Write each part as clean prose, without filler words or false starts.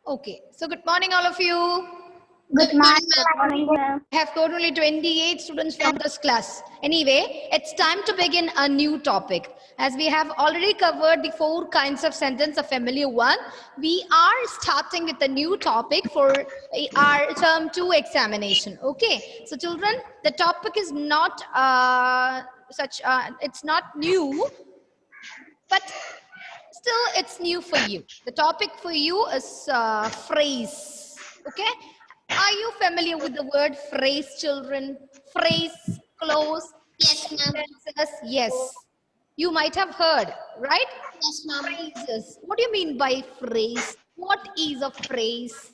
Okay, so good morning, all of you. Good morning, ma'am. I have totally 28 students from this class. Anyway, it's time to begin a new topic. As we have already covered the 4 kinds of sentence, a familiar one, we are starting with a new topic for our term 2 examination. Okay, so children, the topic is not it's not new, but still it's new for you. The topic for you is phrase. Okay, are you familiar with the word phrase, children? Phrase, close, Yes, ma'am. sentences? Yes, you might have heard, right? Yes, ma'am. Phrases. What do you mean by phrase? What is a phrase?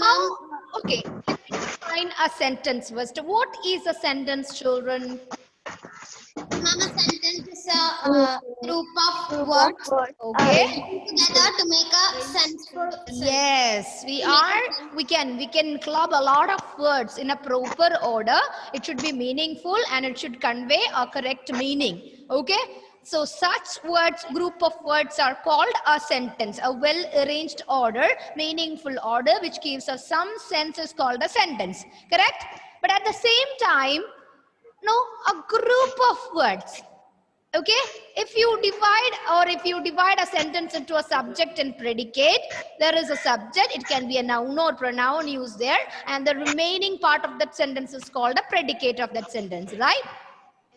How? Okay, let me define a sentence first. What is a sentence, children? Ma'am, a sentence is a group of words Okay. together to make a sensible sentence. Yes, we can club a lot of words in a proper order. It should be meaningful and it should convey a correct meaning. Okay, so such words, group of words are called a sentence. A well arranged order, meaningful order which gives us some sense is called a sentence. Correct? But at the same time, no, a group of words. Okay, if you divide a sentence into a subject and predicate, there is a subject, it can be a noun or pronoun used there, and the remaining part of that sentence is called a predicate of that sentence, right?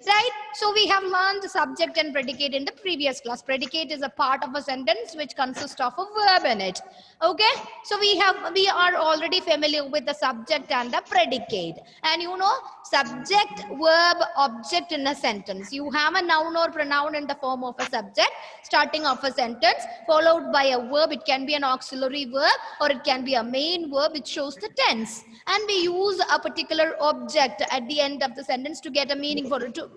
Right? So we have learned the subject and predicate in the previous class. Predicate is a part of a sentence which consists of a verb in it. Okay? So we are already familiar with the subject and the predicate. And you know, subject, verb, object in a sentence. You have a noun or pronoun in the form of a subject, starting of a sentence, followed by a verb. It can be an auxiliary verb or it can be a main verb which shows the tense. And we use a particular object at the end of the sentence to get a meaning for it, to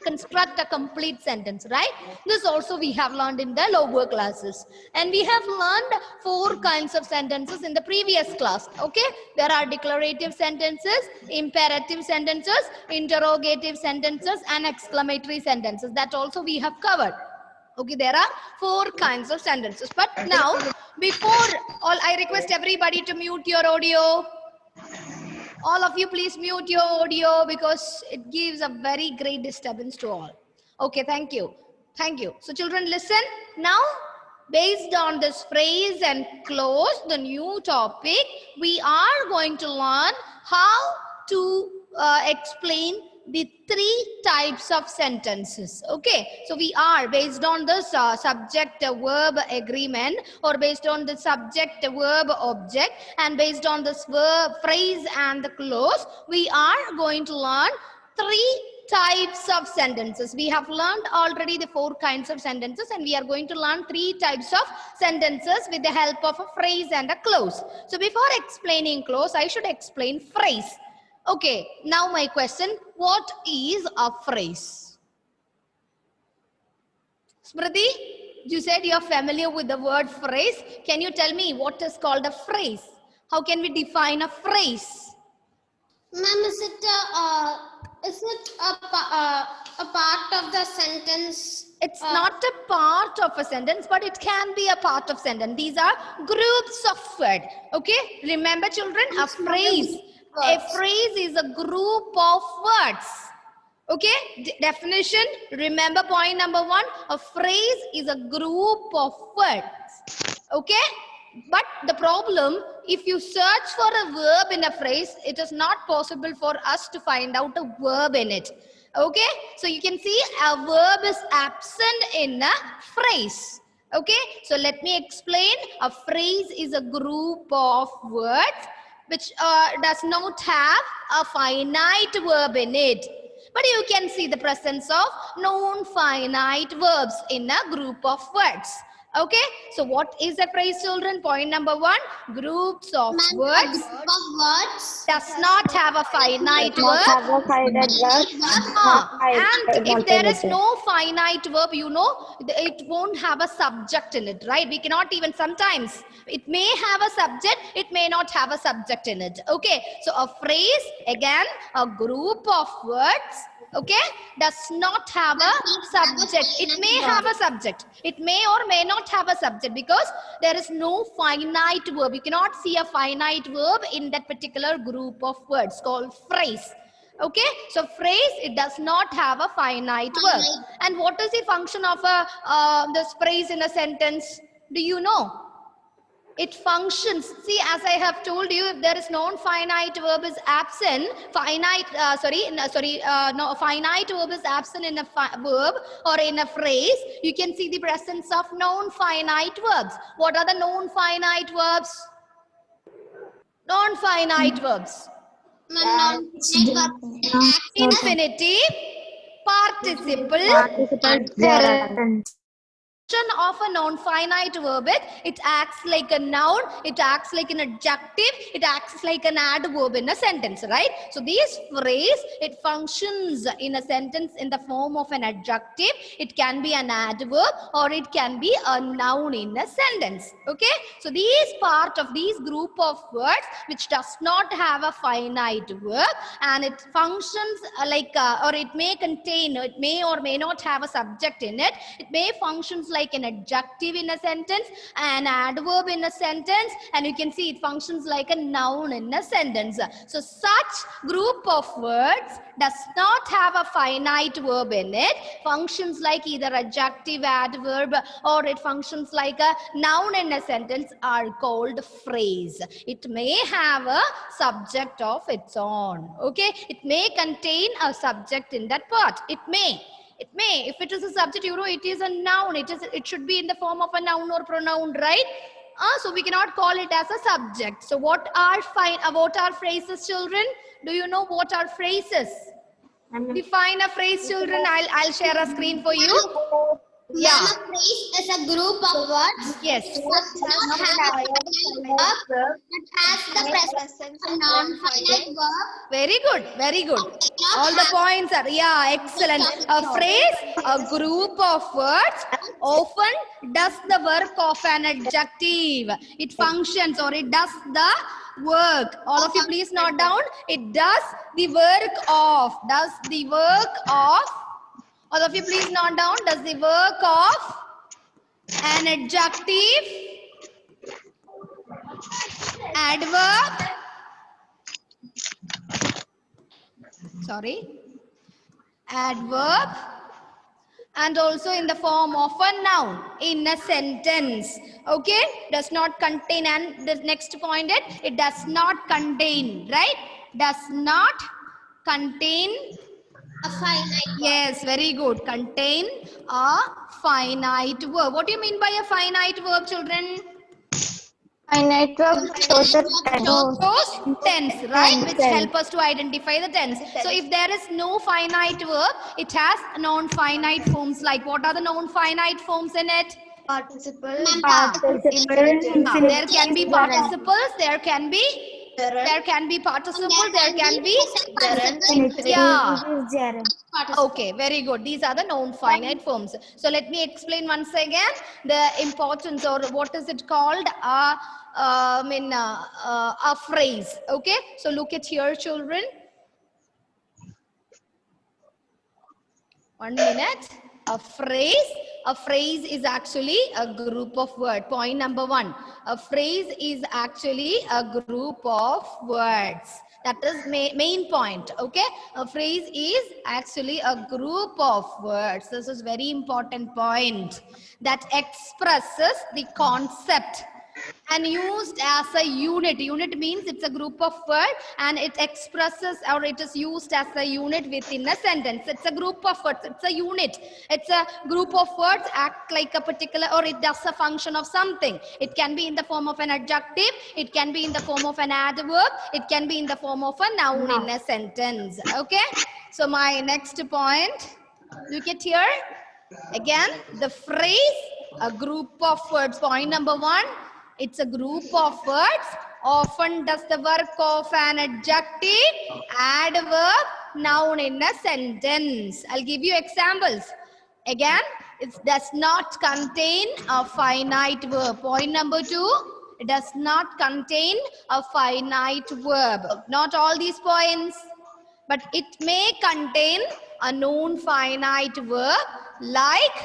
construct a complete sentence, right? This also we have learned in the lower classes. And we have learned 4 kinds of sentences in the previous class. Okay, there are declarative sentences, imperative sentences, interrogative sentences, and exclamatory sentences. That also we have covered. Okay, there are 4 kinds of sentences. But now, before all, I request everybody to mute your audio. All of you please mute your audio because it gives a very great disturbance to all. Okay, thank you. Thank you. So children, listen. Now, based on this phrase and clause, the new topic, we are going to learn how to explain the 3 types of sentences. Okay, so we are based on this subject verb agreement, or based on the subject verb object, and based on this verb phrase and the clause, we are going to learn 3 types of sentences. We have learned already the 4 kinds of sentences, and we are going to learn 3 types of sentences with the help of a phrase and a clause. So before explaining clause, I should explain phrase. Okay, now my question, what is a phrase? Smriti, you said you're familiar with the word phrase. Can you tell me what is called a phrase? How can we define a phrase? Ma'am, is it a part of the sentence? It's not a part of a sentence, but it can be a part of sentence. These are groups of words. Okay, remember children, a phrase is a group of words. Okay, definition, remember point number 1, a phrase is a group of words. Okay, but the problem, if you search for a verb in a phrase, it is not possible for us to find out a verb in it. Okay, so you can see a verb is absent in a phrase. Okay, so let me explain. A phrase is a group of words which does not have a finite verb in it. But you can see the presence of non-finite verbs in a group of words. Okay, so what is a phrase, children? Point number 1, groups of words does not have a finite verb. And if there is no finite verb, you know, it won't have a subject in it, right? We cannot even, sometimes it may have a subject, it may not have a subject in it. Okay, so a phrase, again, a group of words Okay, does not have a subject. It may have a subject. It may or may not have a subject because there is no finite verb. You cannot see a finite verb in that particular group of words called phrase. Okay, so phrase, it does not have a finite verb. And what is the function of a this phrase in a sentence? Do you know? It functions. See, as I have told you, if there is non-finite verb is absent, finite verb is absent in a verb or in a phrase, you can see the presence of non-finite verbs. What are the non-finite verbs? Non-finite verbs. Infinitive, participle, of a non-finite verb, it acts like a noun, it acts like an adjective, it acts like an adverb in a sentence, right? So this phrase, it functions in a sentence in the form of an adjective, it can be an adverb or it can be a noun in a sentence. Okay, so these part of these group of words which does not have a finite verb and it functions or it may contain, it may or may not have a subject in it, it may functions like an adjective in a sentence, an adverb in a sentence, and you can see it functions like a noun in a sentence. So such group of words does not have a finite verb in it, functions like either adjective, adverb, or it functions like a noun in a sentence are called phrase. It may have a subject of its own. Okay, it may contain a subject in that part. It may. If it is a subject, you know, it is a noun. It should be in the form of a noun or pronoun, right? So we cannot call it as a subject. So what are phrases, children? Do you know what are phrases? Define a phrase, children. I'll share a screen for you. Yeah. A phrase is a group of words. Yes. That has the presence of a non-finite verb. Very good. Very good. All the points are, yeah, excellent. A phrase, a group of words, often does the work of an adjective. It functions or it does the work. All of you please note down. It does the work of. Does the work of. All of you please note down. Does the work of an adjective, adverb, adverb, and also in the form of a noun in a sentence. Okay, does not contain, and the next point it does not contain, right? Does not contain A finite verb. Yes, very good. Contain a finite verb. What do you mean by a finite verb, children? Finite verb shows the Shows tense, right? Which help us to identify the tense. So if there is no finite verb, it has non-finite forms. Like what are the non-finite forms in it? participle, There can be participles, there can be participle, there can be Okay, very good. These are the non-finite forms. So let me explain once again the importance, or what is it called? A phrase. Okay, so look at here, children. 1 minute. A phrase is actually a group of words. Point number 1. A phrase is actually a group of words. That is main point. Okay, a phrase is actually a group of words. This is very important point that expresses the concept and used as a unit. Unit means it's a group of words and it expresses, or it is used as a unit within a sentence. It's a group of words. It's a unit. It's a group of words act like a particular, or it does a function of something. It can be in the form of an adjective. It can be in the form of an adverb. It can be in the form of a noun in a sentence. Okay. So my next point, look at here. Again, the phrase, a group of words. Point number 1. It's a group of words, often does the work of an adjective, adverb, noun in a sentence. I'll give you examples. Again, it does not contain a finite verb. Point number 2, it does not contain a finite verb. Not all these points, but it may contain a known finite verb like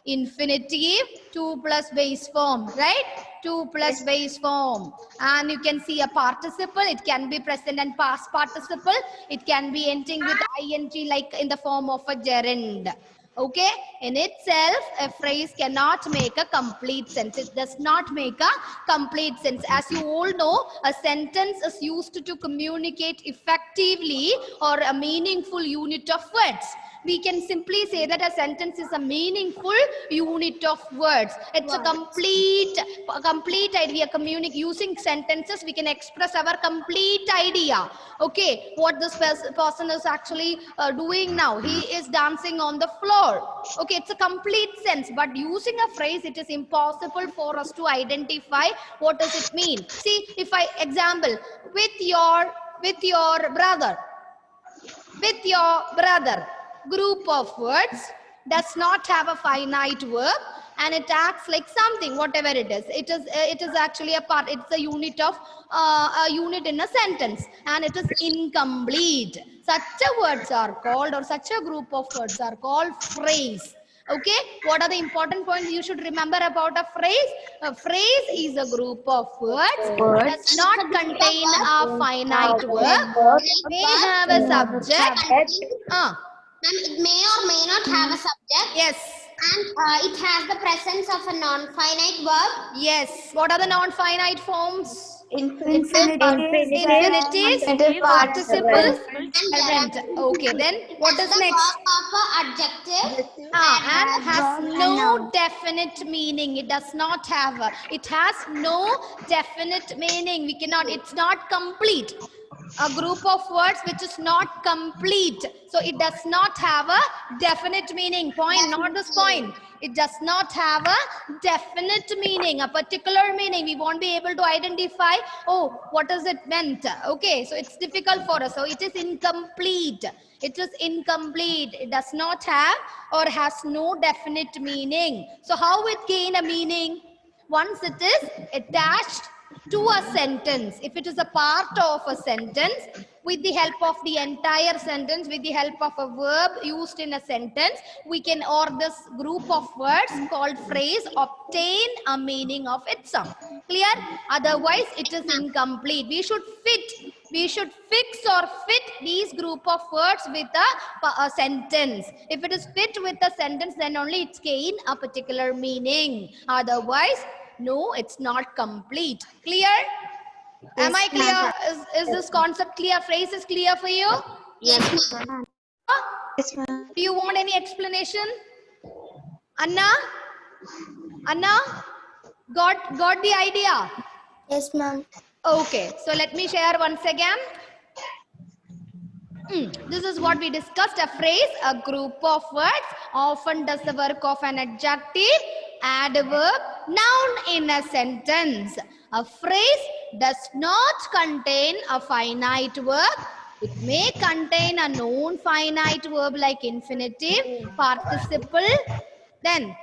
infinitive, 2 plus base form, right? 2 plus base form. And you can see a participle. It can be present and past participle. It can be ending with ing like in the form of a gerund. Okay, in itself, a phrase cannot make a complete sense. It does not make a complete sense. As you all know, a sentence is used to communicate effectively or a meaningful unit of words. We can simply say that a sentence is a meaningful unit of words. It's a complete idea. Using sentences, we can express our complete idea. Okay, what this person is actually doing now. He is dancing on the floor. Okay, it's a complete sense. But using a phrase, it is impossible for us to identify what does it mean. See, if I example with your brother. With your brother, group of words does not have a finite verb and it acts like something, whatever it is. It is actually a part. It's a unit of a unit in a sentence, and it is incomplete. Such a words are called, or such a group of words are called phrase. Okay, what are the important points you should remember about a phrase? A phrase is a group of words, does not contain a finite verb, may have a subject. It may or may not have a subject. Yes. And it has the presence of a non-finite verb. Yes. What are the non-finite forms? Infinitive, Infinitive, participles, gerund. Okay, then what is The next? verb of an adjective. And has no definite meaning. It does not have it has no definite meaning. We cannot, it's not complete. A group of words which is not complete. So it does not have a definite meaning. Point, not this point. It does not have a definite meaning, a particular meaning. We won't be able to identify, oh, what does it meant? Okay, so it's difficult for us. So it is incomplete. It is incomplete. It does not have or has no definite meaning. So how it gain a meaning? Once it is attached to a sentence. If it is a part of a sentence, with the help of the entire sentence, with the help of a verb used in a sentence, we can, or this group of words called phrase, obtain a meaning of its own. Clear? Otherwise, it is incomplete. We should fix or fit these group of words with a sentence. If it is fit with a sentence, then only it's gain a particular meaning. Otherwise, no, it's not complete. Clear? Am I clear? Is this concept clear? Phrase is clear for you? Yes, ma'am. Do you want any explanation? Anna? Anna? Got the idea? Yes, ma'am. Okay, so let me share once again. This is what we discussed. A phrase, a group of words, often does the work of an adjective, adverb, noun in a sentence. A phrase does not contain a finite verb. It may contain a known finite verb like infinitive, participle, then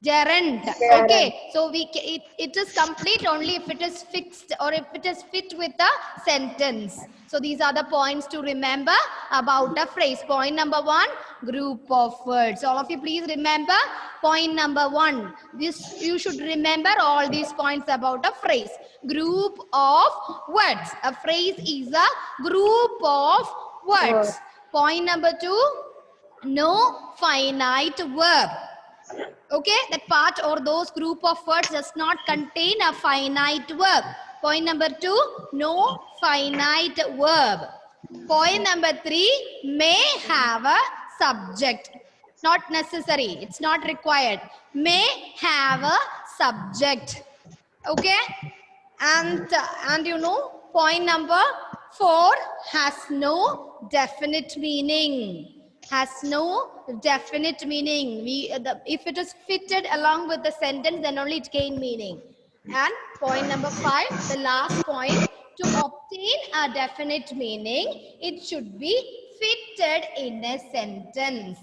gerund. Okay, so it is complete only if it is fixed or if it is fit with a sentence. So these are the points to remember about a phrase. Point number 1, group of words. All of you please remember point number 1. This you should remember all these points about a phrase. Group of words. A phrase is a group of words. Point number 2, no finite verb. Okay, that part or those group of words does not contain a finite verb. Point number 2, no finite verb. Point number 3, may have a subject. Not necessary, it's not required. May have a subject. Okay, and you know, point number 4 has no definite meaning. Has no definite meaning. If it is fitted along with the sentence, then only it gain meaning. And point number 5, the last point, to obtain a definite meaning, it should be fitted in a sentence.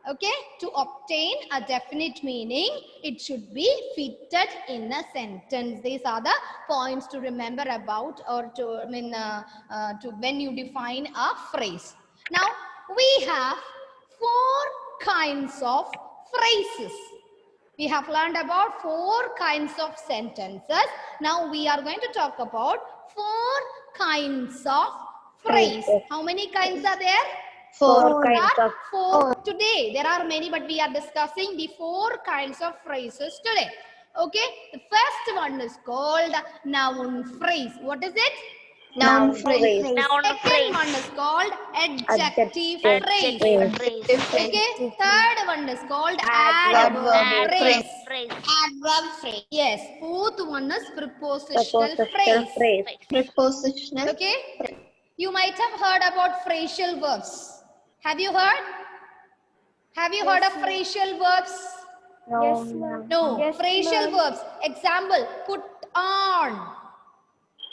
Okay, to obtain a definite meaning, it should be fitted in a sentence. These are the points to remember about, or to when you define a phrase. Now, we have 4 kinds of phrases. We have learned about 4 kinds of sentences. Now we are going to talk about 4 kinds of phrase. How many kinds are there? 4 kinds of 4 today. There are many, but we are discussing the 4 kinds of phrases today. Okay, the first one is called noun phrase. What is it? Noun phrase. Second one is called adjective phrase. Okay, third one is called adverb phrase. Adverb phrase. Yes, fourth one is prepositional phrase. Prepositional. Okay, you might have heard about phrasal verbs. Have you heard? Have you heard of phrasal verbs? Yes, ma'am. No, Yes, phrasal ma'am. verbs. Example, put on,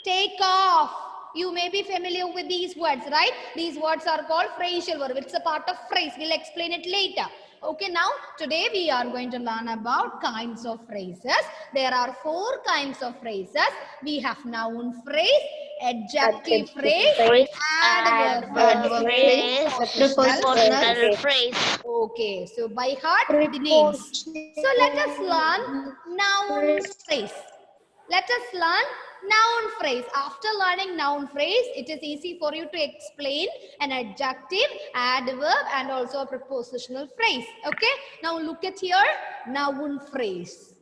take off. You may be familiar with these words, right? These words are called phrasal verb. It's a part of phrase. We'll explain it later. Okay, now today we are going to learn about kinds of phrases. There are 4 kinds of phrases. We have noun phrase, adjective phrase, adverb phrase, prepositional phrase. Okay, so by heart the names. So let us learn noun phrase. Let us learn noun phrase. After learning noun phrase, it is easy for you to explain an adjective, adverb, and also a prepositional phrase. Okay, now look at here, noun phrase.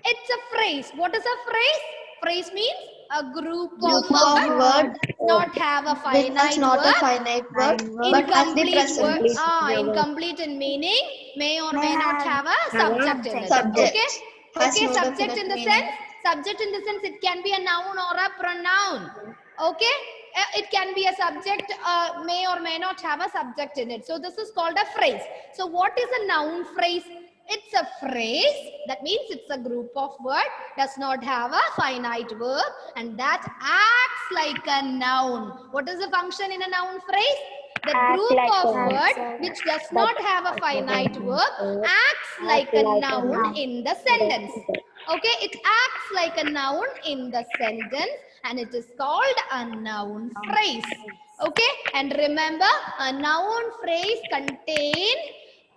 It's a phrase. What is a phrase? Phrase means a group of words not have a Which finite is not a verb. finite verb, but as the present. Incomplete in meaning, may or may not have a subject in it. Subject. Okay, Has okay, no subject definite in the meaning. sense, subject in the sense it can be a noun or a pronoun. Okay, it can be a subject, may or may not have a subject in it. So this is called a phrase. So what is a noun phrase? It's a phrase, that means it's a group of words, does not have a finite verb, and that acts like a noun. What is the function in a noun phrase? The group of words which does not have a finite verb acts like a noun in the sentence. Okay, it acts like a noun in the sentence and it is called a noun phrase. Okay, and remember, a noun phrase contains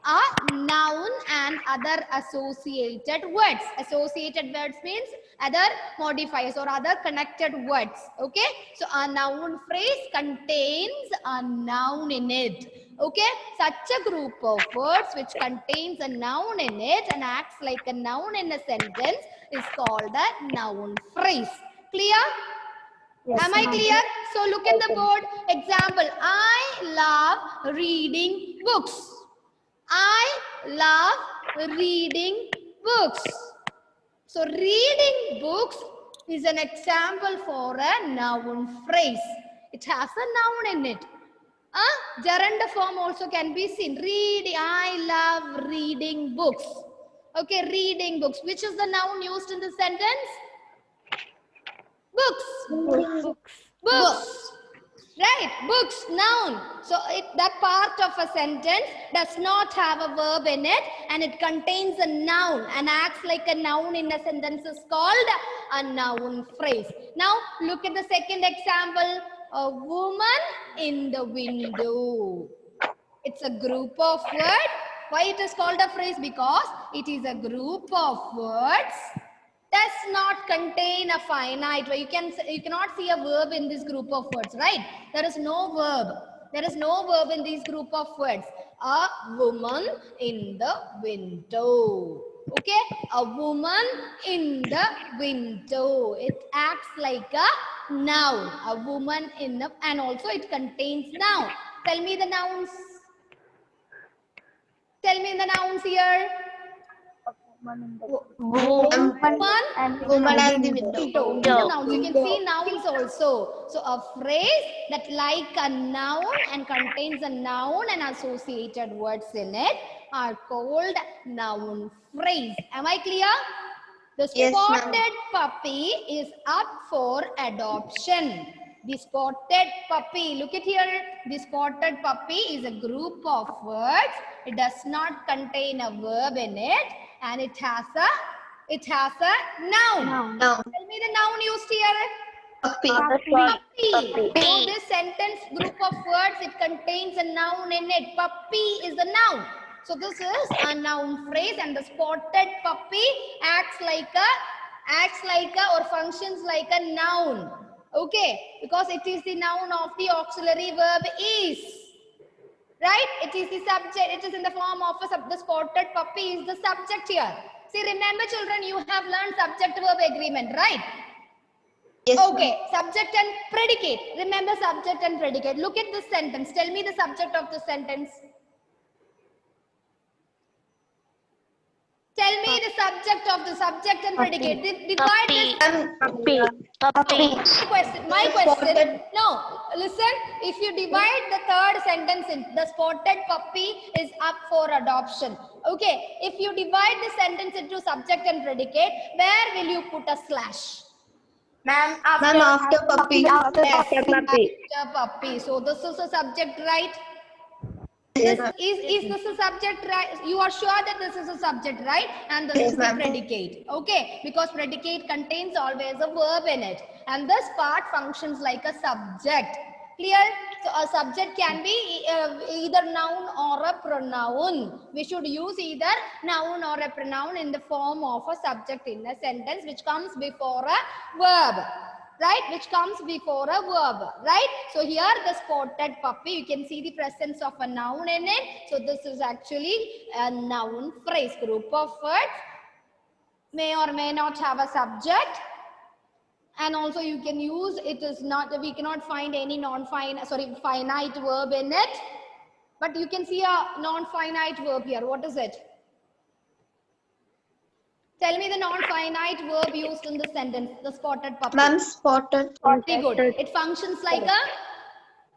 a noun and other associated words. Associated words means other modifiers or other connected words. Okay, so a noun phrase contains a noun in it. Okay, such a group of words which contains a noun in it and acts like a noun in a sentence is called a noun phrase. Clear? Am I clear? So look at the board. Example, I love reading books. I love reading books. So reading books is an example for a noun phrase. It has a noun in it. Gerund form also can be seen. Reading. I love reading books. Okay, reading books. Which is the noun used in the sentence? Books. Books. Right, books, noun. So that part of a sentence does not have a verb in it and it contains a noun and acts like a noun in a sentence is called a noun phrase. Now look at the second example, a woman in the window. It's a group of words. Why it is called a phrase? Because it is a group of words does not contain a finite. You cannot see a verb in this group of words, right? There is no verb. There is no verb in this group of words. A woman in the window. Okay, a woman in the window. It acts like a noun. A woman in the, and also it contains noun. Tell me the nouns. Tell me the nouns here. Woman and woman and the window. nouns. You can see nouns also. So a phrase that like a noun and contains a noun and associated words in it are called noun phrase. Am I clear? The Yes, ma'am. spotted puppy is up for adoption. The spotted puppy, look at here. The spotted puppy is a group of words. It does not contain a verb in it and it has a noun. Noun. Tell me the noun used here. Puppy. Puppy. So this sentence group of words, it contains a noun in it. Puppy is a noun. So this is a noun phrase, and the spotted puppy acts like a or functions like a noun. Okay, because it is the noun of the auxiliary verb is. Right? It is the subject. It is in the form of the spotted puppy is the subject here. See, remember children, you have learned subject verb agreement, right? Yes. Okay, subject and predicate. Remember subject and predicate. Look at this sentence. Tell me the subject of the sentence. Tell me the subject of the subject and predicate. Divide this. Puppy. My question. No, listen. If you divide the third sentence in the spotted puppy is up for adoption. Okay. If you divide the sentence into subject and predicate, where will you put a slash? Ma'am, after puppy. After puppy. So this is a subject, right? Is this a subject, right? You are sure that this is a subject, right? And this Yes, is the ma'am. predicate. Okay, because predicate contains always a verb in it, and this part functions like a subject. Clear? So a subject can be either noun or a pronoun. We should use either noun or a pronoun in the form of a subject in a sentence which comes before a verb. Right, which comes before a verb, right? So here the spotted puppy, you can see the presence of a noun in it. So this is actually a noun phrase. Group of words may or may not have a subject, and also you can use, it is not, we cannot find any finite verb in it, but you can see a non-finite verb here. What is it? Tell me the non-finite verb used in the sentence, the spotted puppy. Ma'am, spotted. Very good. It functions like a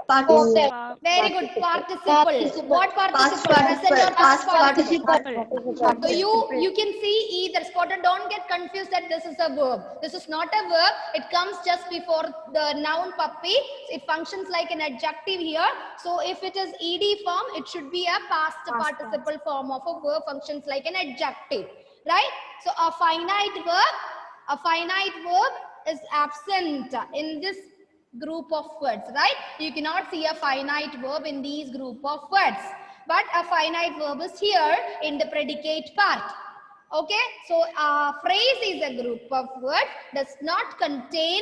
Participle. very good participle. What participle? Present or past participle? So you can see either spotted. Don't get confused that this is a verb. This is not a verb. It comes just before the noun puppy. It functions like an adjective here. So if it is ed form, it should be a past participle form of a verb. Functions like an adjective, right? So a finite verb is absent in this group of words, right? You cannot see a finite verb in these group of words, but a finite verb is here in the predicate part. Okay, so a phrase is a group of words, does not contain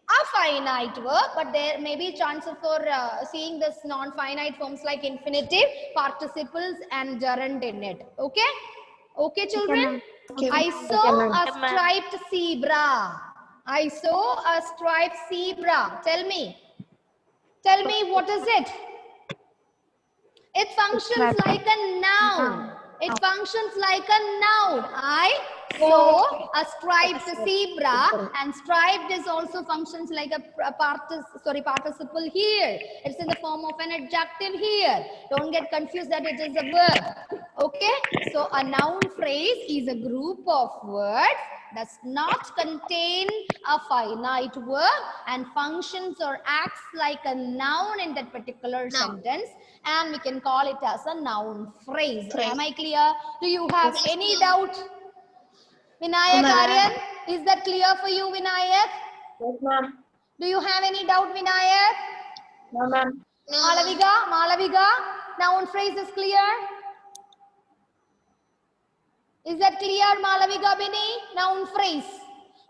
a finite verb, but there may be chances for seeing this non-finite forms like infinitive, participles, and gerund in it. Okay, okay children. Okay. I saw a striped zebra. I saw a striped zebra. Tell me what is it? It functions like a noun. It functions like a noun. I saw a striped zebra, and striped is also functions like a participle here. It's in the form of an adjective here. Don't get confused that it is a verb. Okay, so a noun phrase is a group of words, does not contain a finite verb, and functions or acts like a noun in that particular sentence, and we can call it as a noun phrase. Am I clear? Do you have any doubt? Vinayak, Aryan, is that clear for you, Vinayak? Yes, ma'am. Do you have any doubt, Vinayak? No, ma'am. Malaviga, noun phrase is clear? Is that clear, Malaviga Bini? Noun phrase.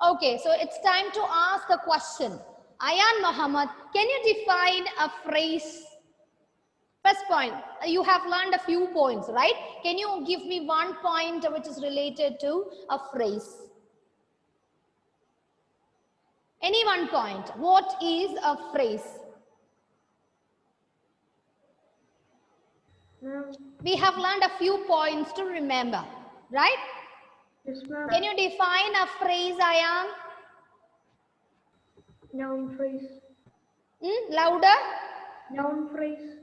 Okay, so it's time to ask a question. Ayan Muhammad, can you define a phrase? First point, you have learned a few points, right? Can you give me one point which is related to a phrase? Any one point. What is a phrase? We have learned a few points to remember, right? Yes, ma'am. Can you define a phrase, Ayan? Noun phrase. Louder. Noun phrase.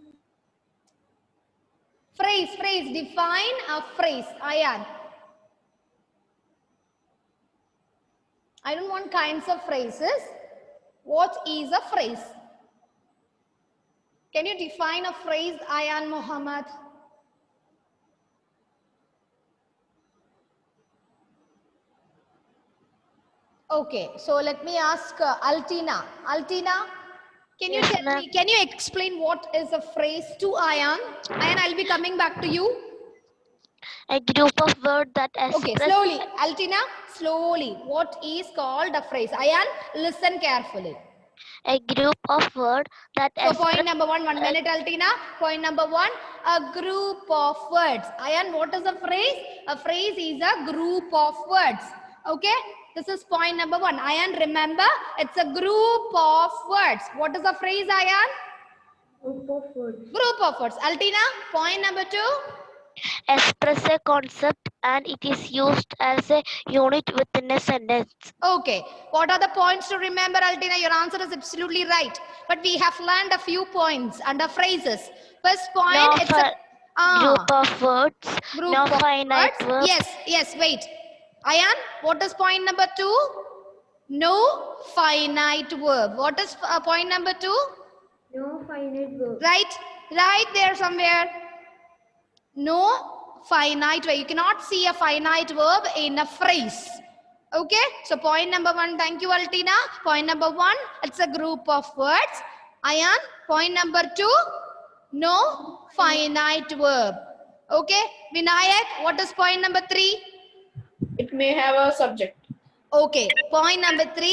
Phrase. Define a phrase, Ayan. I don't want kinds of phrases. What is a phrase? Can you define a phrase, Ayan Muhammad? Okay, so let me ask Altina. Altina, can you Yes, tell ma'am. me, can you explain what is a phrase to Ayan? Ayan, I'll be coming back to you. A group of words that Okay, express slowly. Altina, slowly. What is called a phrase? Ayan, listen carefully. a group of words that So express point number 1 minute, Altina. Point number 1, a group of words. Ayan, what is a phrase? A phrase is a group of words. Okay, this is point number 1. Ayan, remember, it's a group of words. What is a phrase, Ayan? Group of words. Group of words. Altina, point number 2. express a concept and it is used as a unit within a sentence. Okay, what are the points to remember, Altina? Your answer is absolutely right. But we have learned a few points under phrases. First point, No it's a group of words, group no of finite words. verbs. Yes, wait. Ayan, what is point number 2? No finite verb. What is point number 2? No finite verb. Right there somewhere. No finite verb. You cannot see a finite verb in a phrase. Okay, so point number 1, thank you, Altina. Point number 1, it's a group of words. Ayan, point number 2, no finite verb. Okay, Vinayak, what is point number 3? It may have a subject. Okay, point number 3,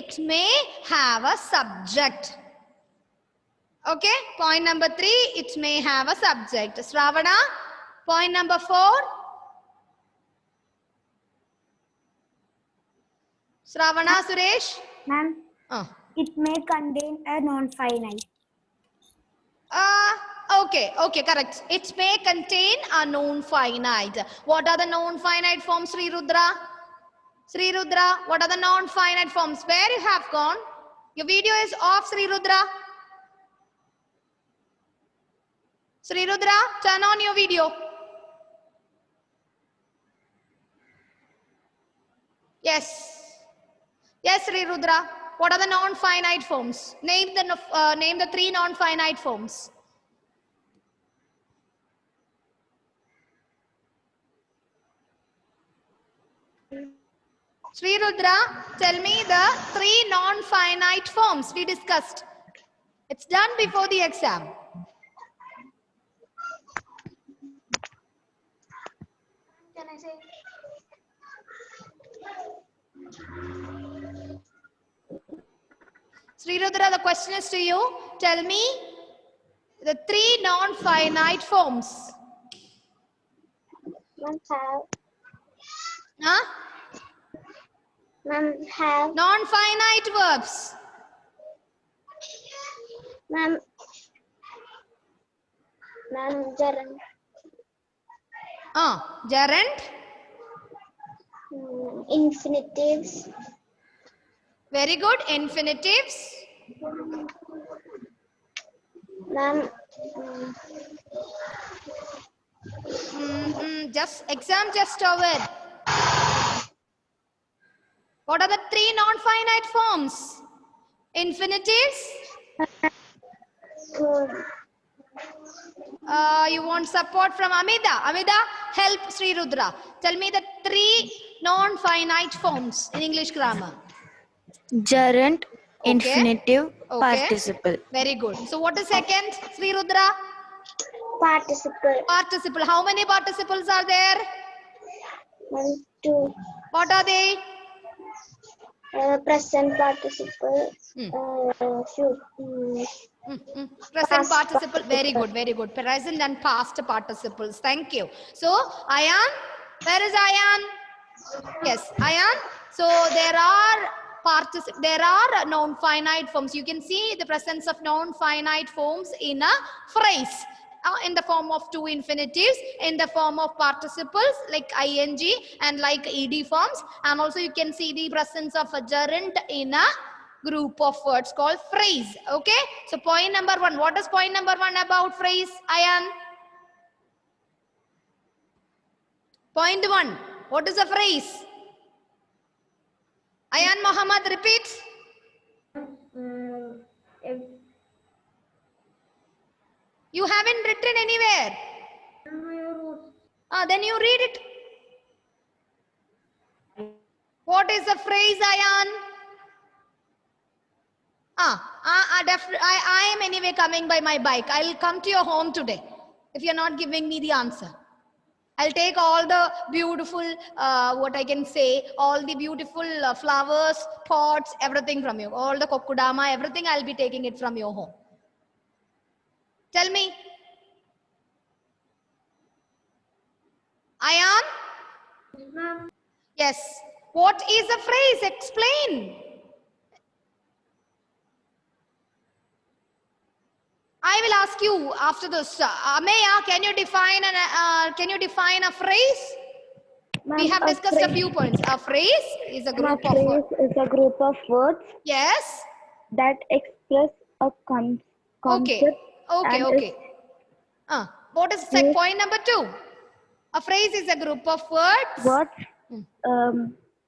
it may have a subject. Okay, point number 3, it may have a subject. Shravana, point number 4. Shravana, Suresh? Ma'am, Uh. it may contain a non-finite. Okay, correct. It may contain a known finite. What are the known finite forms, Sri Rudra? Sri Rudra, what are the known finite forms? Where you have gone? Your video is off, Sri Rudra. Sri Rudra, turn on your video. Yes, Sri Rudra. What are the non-finite forms? Name the 3 non-finite forms. Sri Rudra, tell me the 3 non-finite forms we discussed. It's done before the exam. Can I say? Sri Rudra, the question is to you. Tell me the 3 non-finite forms. Ma'am, have. Huh? Ma'am, have. Non-finite verbs. Ma'am, gerund. Gerund. Infinitives. Very good. Infinitives. Ma'am, Just over. What are the 3 non-finite forms? Infinitives. You want support from Amida. Amida, help Sri Rudra. Tell me the 3 non-finite forms in English grammar. Gerund, Okay. infinitive, Okay. participle. Very good. So what is second, Sri Rudra? participle. Participle. How many participles are there? 1, 2. What are they? Present participle. Present Past participle. Very good. Present and past participles. Thank you. So, Ayan, where is Ayan? Yes, Ayan. So there are non-finite forms. You can see the presence of non-finite forms in a phrase. In the form of 2 infinitives, in the form of participles like ing and like ed forms, and also you can see the presence of a gerund in a group of words called phrase. Okay, so point number 1. What is point number 1 about phrase, Ayan? Point 1. What is a phrase? Ayan Muhammad, repeat. You haven't written anywhere. Then you read it. What is the phrase, Ayan? I am anyway coming by my bike. I'll come to your home today if you're not giving me the answer. I'll take all the beautiful, what I can say, all the beautiful flowers, pots, everything from you. All the kokudama, everything I'll be taking it from your home. Tell me. Ayan? Ma'am. Yes. What is the phrase? Explain. I will ask you after this. Ameya, can you define a phrase? We have discussed a few points. A phrase is a group of words. Phrase is a group of words Yes. that express a concept. Okay. What is point number 2? A phrase is a group of words.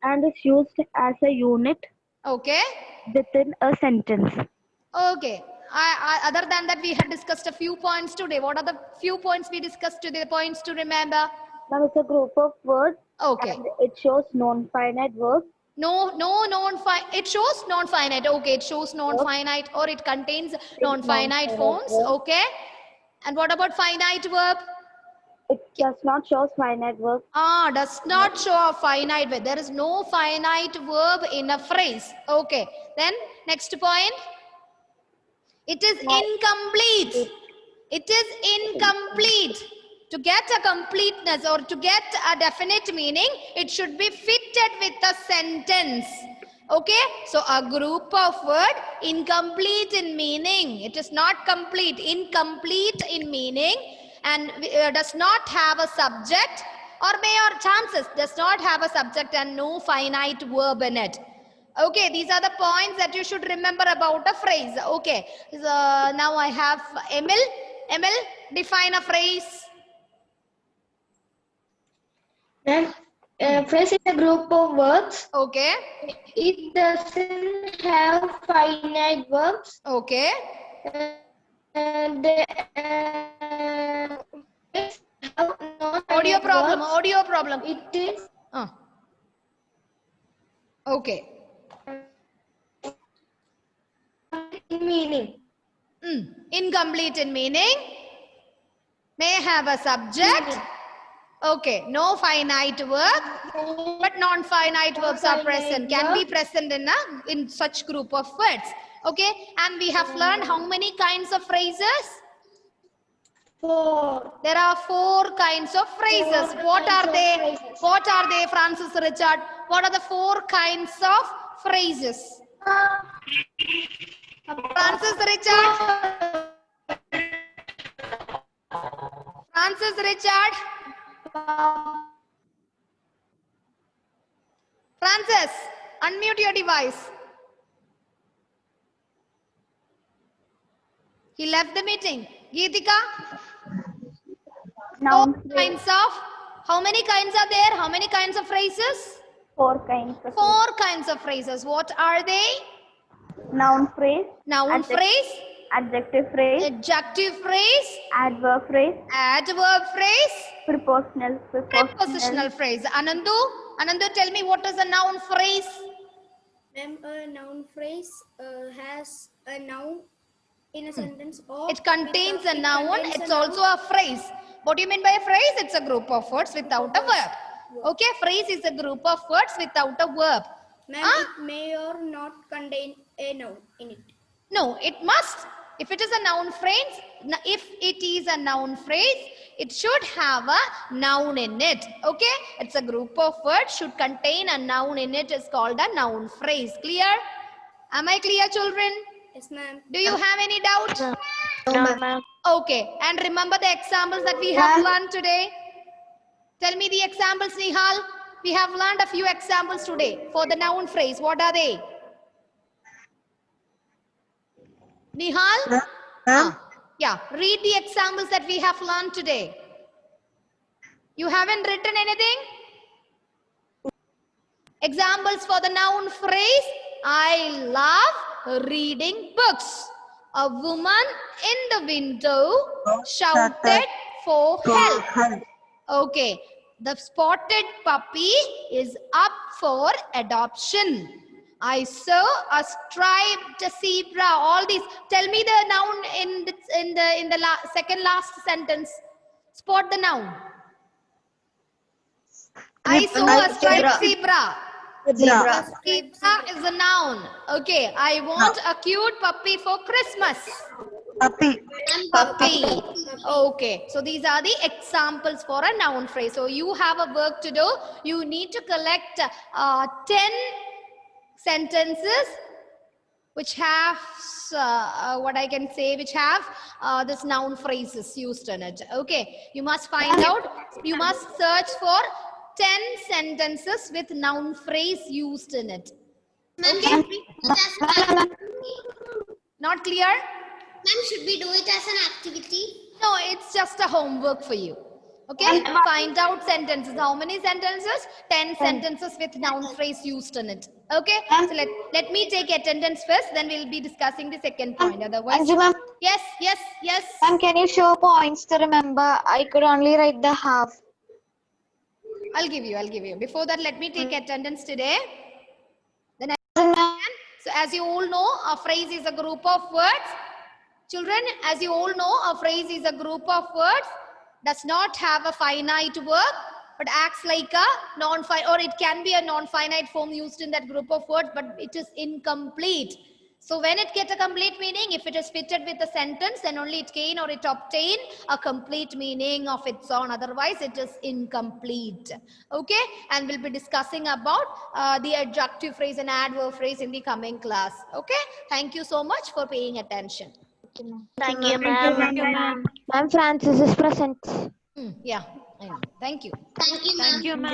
And is used as a unit Okay. within a sentence. Okay. Other than that, we have discussed a few points today. What are the few points we discussed today? The points to remember. Now it's a group of words. Okay. And it shows non-finite verbs. It shows non-finite. Okay, it shows non-finite or it contains non-finite forms. Okay. And what about finite verb? It does not show finite verbs. Does not show a finite verb. There is no finite verb in a phrase. Okay. Then next point. It is incomplete. It is incomplete. To get a completeness or to get a definite meaning, it should be fitted with a sentence. Okay, so a group of word, incomplete in meaning. It is not complete, incomplete in meaning, and does not have a subject, or chances does not have a subject and no finite verb in it. Okay, these are the points that you should remember about a phrase. Okay, so now I have Emil. Emil, define a phrase. Phrase is a group of words. Okay. It doesn't have finite verbs. Okay. And Audio problem. It is Okay. in meaning. Incomplete in meaning. May have a subject. Okay. No finite verb, but non-finite verbs are present. Can be present in such group of words. Okay. And we have learned how many kinds of phrases? 4. There are 4 kinds of phrases. What are they? What are they, Francis Richard? What are the 4 kinds of phrases? Francis Richard? Francis Richard? Francis, unmute your device. He left the meeting. Geetika? Noun 4 kinds of, how many kinds are there? How many kinds of phrases? 4 kinds of 4 kinds of phrases. What are they? noun phrase, Noun phrase, adjective phrase, adjective phrase, adverb phrase, adverb phrase, prepositional phrase. Anandu, tell me what is a noun phrase? Ma'am, a noun phrase has a noun in a sentence or It contains a noun. It's also a phrase. What do you mean by a phrase? It's a group of words without a verb. Okay, phrase is a group of words without a verb. ma'am, it may or not contain a noun in it. No, it must. If it is a noun phrase, it should have a noun in it. Okay, it's a group of words, should contain a noun in it, is called a noun phrase. Clear? Am I clear, children? Yes, ma'am. Do you have any doubt? No, ma'am. Okay, and remember the examples that we have learned today. Tell me the examples, Nihal. We have learned a few examples today for the noun phrase. What are they? Nihal? Yeah, read the examples that we have learned today. You haven't written anything? Examples for the noun phrase. I love reading books. A woman in the window shouted for help. Okay. The spotted puppy is up for adoption. I saw a striped zebra. All these. Tell me the noun in the second last sentence. Spot the noun. I saw a striped zebra. Zebra. Zebra is a noun. Okay. I want a cute puppy for Christmas. Puppy. Puppy. Okay. So these are the examples for a noun phrase. So you have a work to do. You need to collect 10 sentences which have what I can say, which have this noun phrases used in it. Okay. You must find out. You must search for 10 sentences with noun phrase used in it. Ma'am, Okay. should we do it as an activity? Not clear? Ma'am, should we do it as an activity? No, it's just a homework for you. Okay, find out sentences. How many sentences? 10 sentences with noun phrase used in it. Okay, so let me take attendance first, then we'll be discussing the second point. Otherwise, Anju ma'am, yes. ma'am, can you show points to remember? I could only write the half. I'll give you. Before that, let me take attendance today. Then so as you all know, a phrase is a group of words. Children, as you all know, a phrase is a group of words, does not have a finite verb, but acts like a non-finite, or it can be a non-finite form used in that group of words, but it is incomplete. So when it gets a complete meaning, if it is fitted with a sentence, then only it can or it obtain a complete meaning of its own. Otherwise, it is incomplete. Okay, and we'll be discussing about the adjective phrase and adverb phrase in the coming class. Okay, thank you so much for paying attention. Thank you, ma'am. Ma'am, Francis is present. Yeah, I know. Thank you. Thank you, ma'am.